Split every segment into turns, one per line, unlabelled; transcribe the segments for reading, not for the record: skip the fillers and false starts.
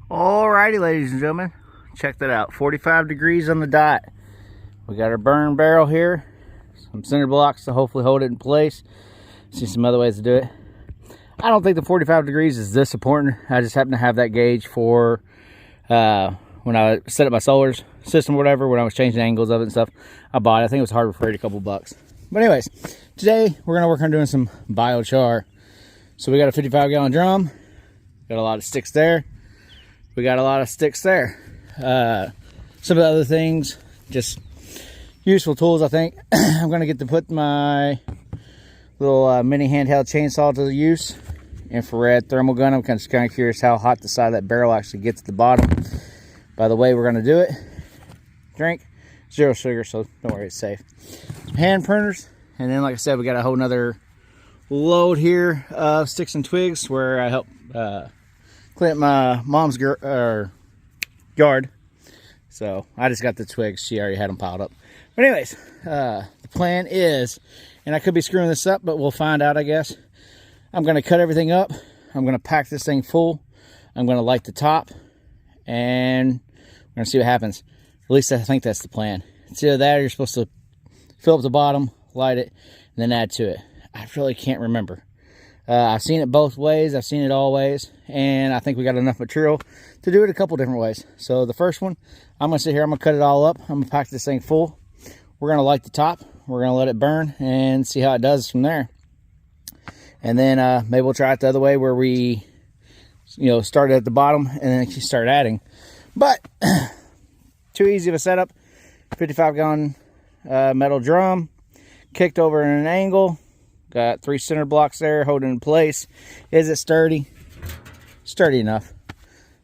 Alrighty, ladies and gentlemen, check that out. 45 degrees on the dot. We got our burn barrel here, some cinder blocks to hopefully hold it in place. See some other ways to do it. I don't think the 45 degrees is this important. I just happen to have that gauge for when I set up my solar system or whatever, when I was changing angles of it and stuff. I bought it. I think it was Harbor Freight, a couple bucks. But anyways, today we're going to work on doing some biochar. So we got a 55-gallon drum. Got a lot of sticks there. We got a lot of sticks there. Some of the other things, just useful tools, I think. I'm going to get to put my little mini handheld chainsaw to use. Infrared thermal gun. I'm just kind of curious how hot the side of that barrel actually gets at the bottom. By the way, we're going to do it. Drink. 0 sugar, so don't worry, it's safe. Hand pruners. And then, like I said, we got a whole nother load here of sticks and twigs where I help clean up my mom's yard. So I just got the twigs. She already had them piled up. But anyways, the plan is, and I could be screwing this up, but we'll find out, I guess. I'm going to cut everything up. I'm going to pack this thing full. I'm going to light the top, and we're going to see what happens. At least I think that's the plan. It's either that or you're supposed to fill up the bottom, light it, and then add to it. I really can't remember. I've seen it both ways. I've seen it all ways. And I think we got enough material to do it a couple different ways. So the first one, I'm going to sit here. I'm going to cut it all up. I'm going to pack this thing full. We're going to light the top. We're going to let it burn and see how it does from there. And then maybe we'll try it the other way where we, start at the bottom and then start adding. But too easy of a setup. 55-gallon metal drum. Kicked over in an angle. Got 3 center blocks there holding in place. Is it sturdy? Sturdy enough.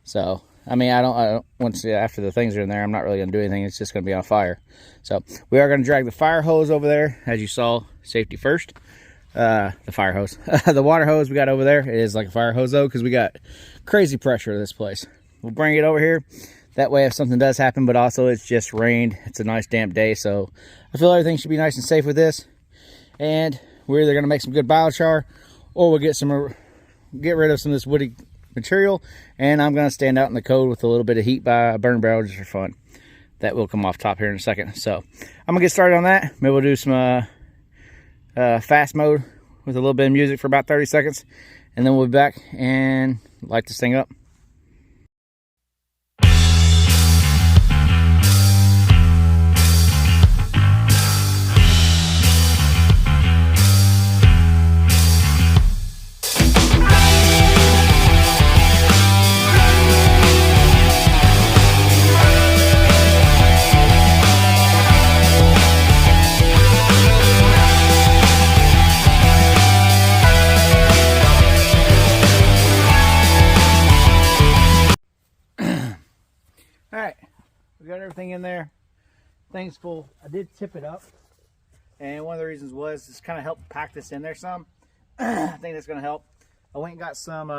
So, I mean, I don't once after the things are in there, I'm not really going to do anything. It's just going to be on fire. So, we are going to drag the fire hose over there. As you saw, safety first. The fire hose. The water hose we got over there, it is like a fire hose though, because we got crazy pressure in this place. We'll bring it over here. That way if something does happen, but also it's just rained. It's a nice damp day, so I feel everything should be nice and safe with this. And we're either going to make some good biochar, or we'll get rid of some of this woody material, and I'm going to stand out in the cold with a little bit of heat by a burn barrel just for fun. That will come off top here in a second. So I'm going to get started on that. Maybe we'll do some fast mode with a little bit of music for about 30 seconds, and then we'll be back and light this thing up. Alright, we got everything in there. Thing's full. I did tip it up, and one of the reasons was just kind of help pack this in there some. I think that's going to help. I went and got some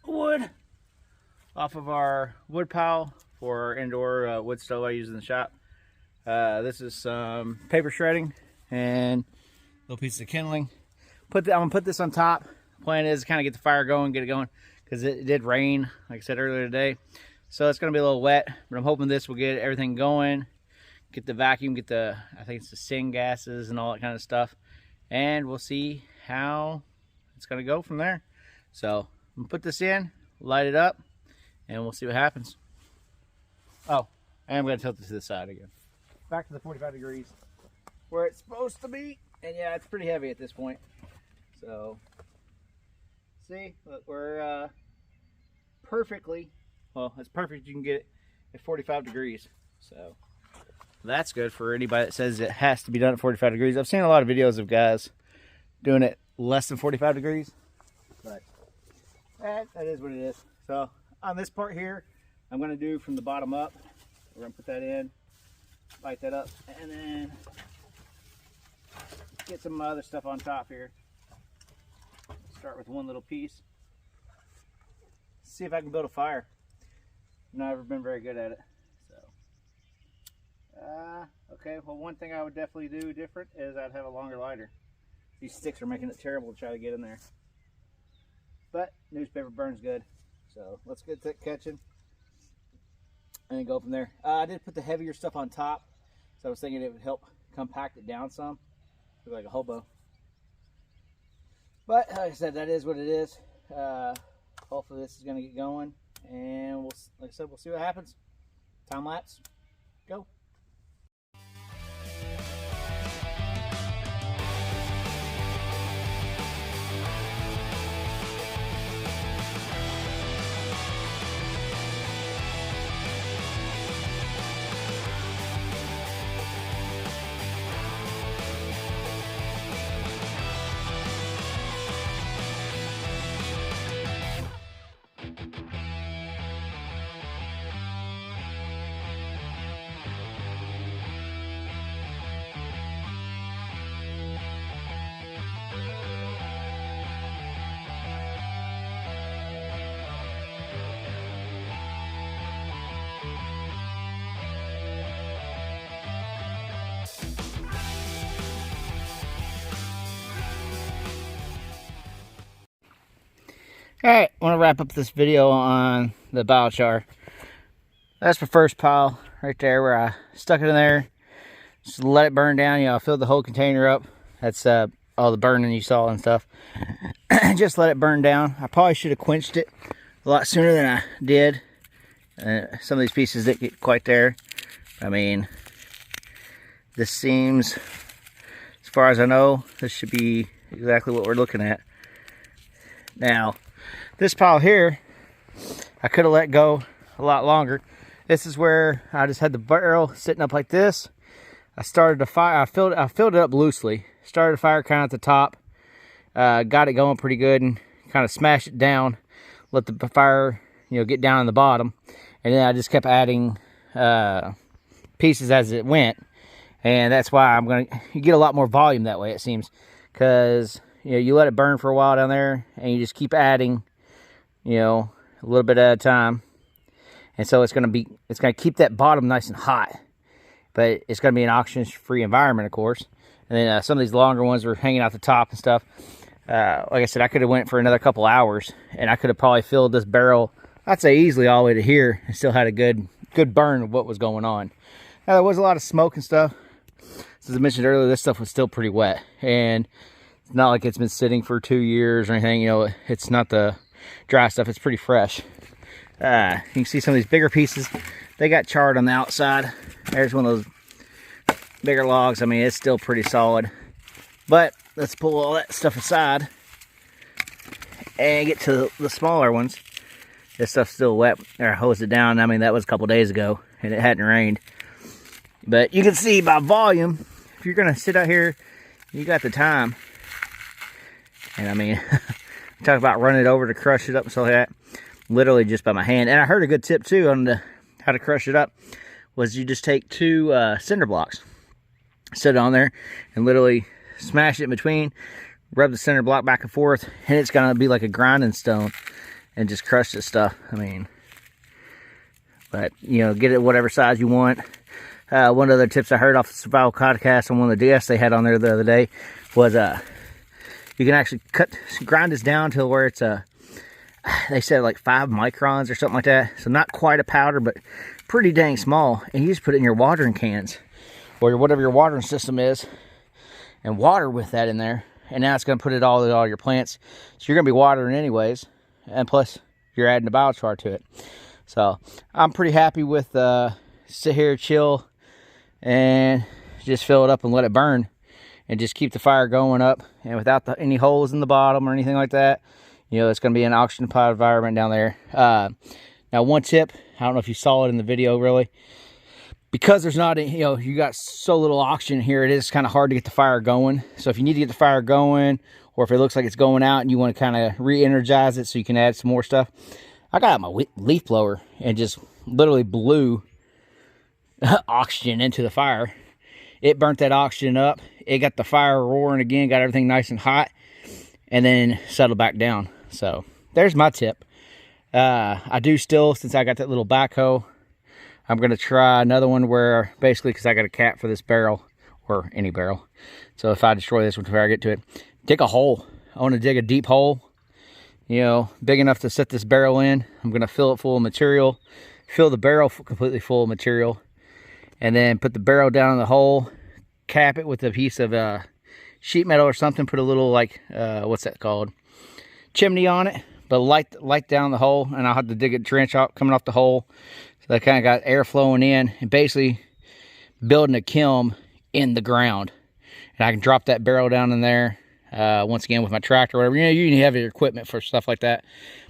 wood off of our wood pile for our indoor wood stove I use in the shop. This is some paper shredding and little pieces of kindling. I'm going to put this on top. The plan is to kind of get the fire going, get it going, because it did rain, like I said earlier today. So it's going to be a little wet, but I'm hoping this will get everything going, get the vacuum, get the, I think it's the syn gases and all that kind of stuff. And we'll see how it's going to go from there. So I'm going to put this in, light it up, and we'll see what happens. Oh, and I'm going to tilt it to the side again. Back to the 45 degrees where it's supposed to be. And yeah, it's pretty heavy at this point. So, see, look, we're perfectly, well, as perfect as you can get it at 45 degrees. So that's good for anybody that says it has to be done at 45 degrees. I've seen a lot of videos of guys doing it less than 45 degrees, but that is what it is. So on this part here, I'm going to do from the bottom up. We're going to put that in, light that up, and then get some other stuff on top here. Start with one little piece. See if I can build a fire. I've never been very good at it. So, okay. Well, one thing I would definitely do different is I'd have a longer lighter. These sticks are making it terrible to try to get in there. But newspaper burns good. So let's get that catching and then go from there. I did put the heavier stuff on top, so I was thinking it would help compact it down some. Look like a hobo. But like I said, that is what it is. Hopefully this is going to get going, and we'll, like I said, we'll see what happens. Time lapse, go. Alright, I want to wrap up this video on the biochar. That's my first pile right there where I stuck it in there. Just let it burn down. You know, I filled the whole container up. That's all the burning you saw and stuff. Just let it burn down. I probably should have quenched it a lot sooner than I did. Some of these pieces didn't get quite there. I mean, this seems, as far as I know, this should be exactly what we're looking at. Now, this pile here, I could have let go a lot longer. This is where I just had the barrel sitting up like this. I started to fire. I filled it up loosely. Started a fire kind of at the top. Got it going pretty good and kind of smashed it down. Let the fire, you know, get down in the bottom, and then I just kept adding pieces as it went. And that's why you get a lot more volume that way, it seems, because you know, you let it burn for a while down there, and you just keep adding, you know, a little bit at a time. And so it's going to keep that bottom nice and hot, but it's going to be an oxygen-free environment, of course. And then some of these longer ones were hanging out the top and stuff. Like I said, I could have went for another couple hours, and I could have probably filled this barrel, I'd say easily all the way to here, and still had a good burn of what was going on. Now, there was a lot of smoke and stuff. As I mentioned earlier, this stuff was still pretty wet, and it's not like it's been sitting for 2 years or anything. You know, it's not the dry stuff. It's pretty fresh. You can see some of these bigger pieces. They got charred on the outside. There's one of those bigger logs. I mean, it's still pretty solid. But let's pull all that stuff aside and get to the smaller ones. This stuff's still wet. Or hose it down. I mean, that was a couple days ago, and it hadn't rained. But you can see by volume, if you're going to sit out here, you got the time. And I mean, talk about running it over to crush it up and stuff like that. Literally just by my hand. And I heard a good tip too on how to crush it up. Was you just take 2 cinder blocks, set it on there, and literally smash it in between. Rub the cinder block back and forth, and it's gonna be like a grinding stone, and just crush this stuff. I mean, but you know, get it whatever size you want. One of the tips I heard off the Survival Podcast on one of the DS they had on there the other day was you can actually grind this down to where it's they said like 5 microns or something like that. So not quite a powder, but pretty dang small. And you just put it in your watering cans or whatever your watering system is, and water with that in there. And now it's going to put it all in all your plants. So you're going to be watering anyways, and plus you're adding the biochar to it. So I'm pretty happy with sit here, chill, and just fill it up and let it burn. And just keep the fire going up, and without any holes in the bottom or anything like that. You know, it's going to be an oxygen pod environment down there. Now, one tip, I don't know if you saw it in the video really, because there's not, you know, you got so little oxygen here, it is kind of hard to get the fire going. So if you need to get the fire going, or if it looks like it's going out and you want to kind of re-energize it so you can add some more stuff, I got my leaf blower and just literally blew oxygen into the fire. It burnt that oxygen up. It got the fire roaring again, got everything nice and hot, and then settled back down. So there's my tip. I do still, since I got that little backhoe, I'm going to try another one where basically, because I got a cap for this barrel, or any barrel. So if I destroy this one before I get to it, dig a hole. I want to dig a deep hole, you know, big enough to set this barrel in. I'm I'm going to fill it full of material, fill the barrel completely full of material, and then put the barrel down in the hole, cap it with a piece of sheet metal or something, put a little, like, what's that called? Chimney on it, but light down the hole, and I'll have to dig a trench out coming off the hole. So I kind of got air flowing in, and basically building a kiln in the ground. And I can drop that barrel down in there, once again with my tractor or whatever. You know, you need heavy equipment for stuff like that.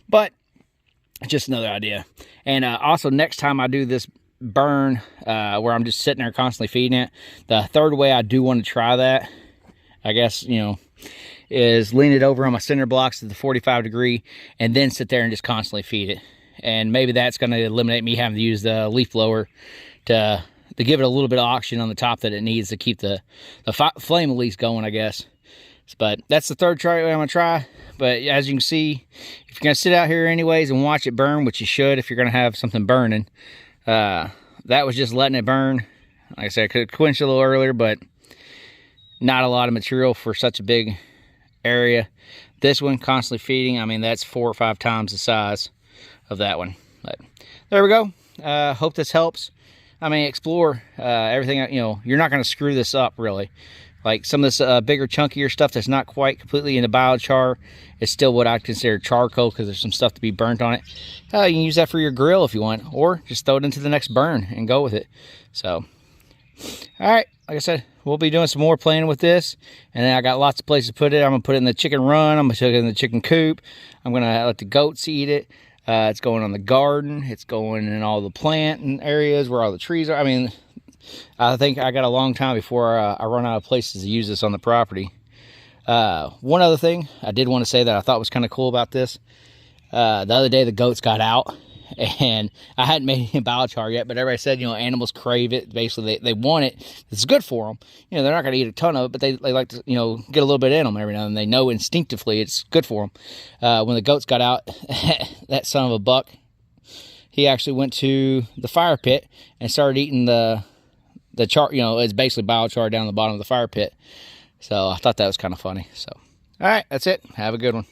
But just another idea. And also, next time I do this burn, where I'm just sitting there constantly feeding it, the third way I do want to try that, I guess, you know, is lean it over on my cinder blocks at the 45 degree and then sit there and just constantly feed it. And maybe that's going to eliminate me having to use the leaf blower to give it a little bit of oxygen on the top that it needs to keep the flame at least going, I guess. But that's the third try I'm going to try. But as you can see, if you're going to sit out here anyways and watch it burn, which you should if you're going to have something burning, that was just letting it burn. Like I said, I could have quenched it a little earlier, but not a lot of material for such a big area. This one, constantly feeding, I mean, that's 4 or 5 times the size of that one. But there we go. Hope this helps. I mean, explore everything. You know, you're not going to screw this up, really. Like some of this bigger, chunkier stuff that's not quite completely into biochar is still what I consider charcoal, because there's some stuff to be burnt on it. You can use that for your grill if you want, or just throw it into the next burn and go with it. So, all right, like I said, we'll be doing some more playing with this, and then I got lots of places to put it. I'm gonna put it in the chicken run. I'm gonna put it in the chicken coop. I'm gonna let the goats eat it. It's going on the garden. It's going in all the plant and areas where all the trees are. I mean, I think I got a long time before I run out of places to use this on the property. One other thing I did want to say that I thought was kind of cool about this. The other day the goats got out, and I hadn't made any biochar yet, but everybody said, you know, animals crave it. Basically, they want it. It's good for them. You know, they're not going to eat a ton of it, but they like to, you know, get a little bit in them every now and then. They know instinctively it's good for them. When the goats got out, that son of a buck, he actually went to the fire pit and started eating the char. You know, it's basically biochar down the bottom of the fire pit. So I thought that was kind of funny. So, all right, that's it. Have a good one.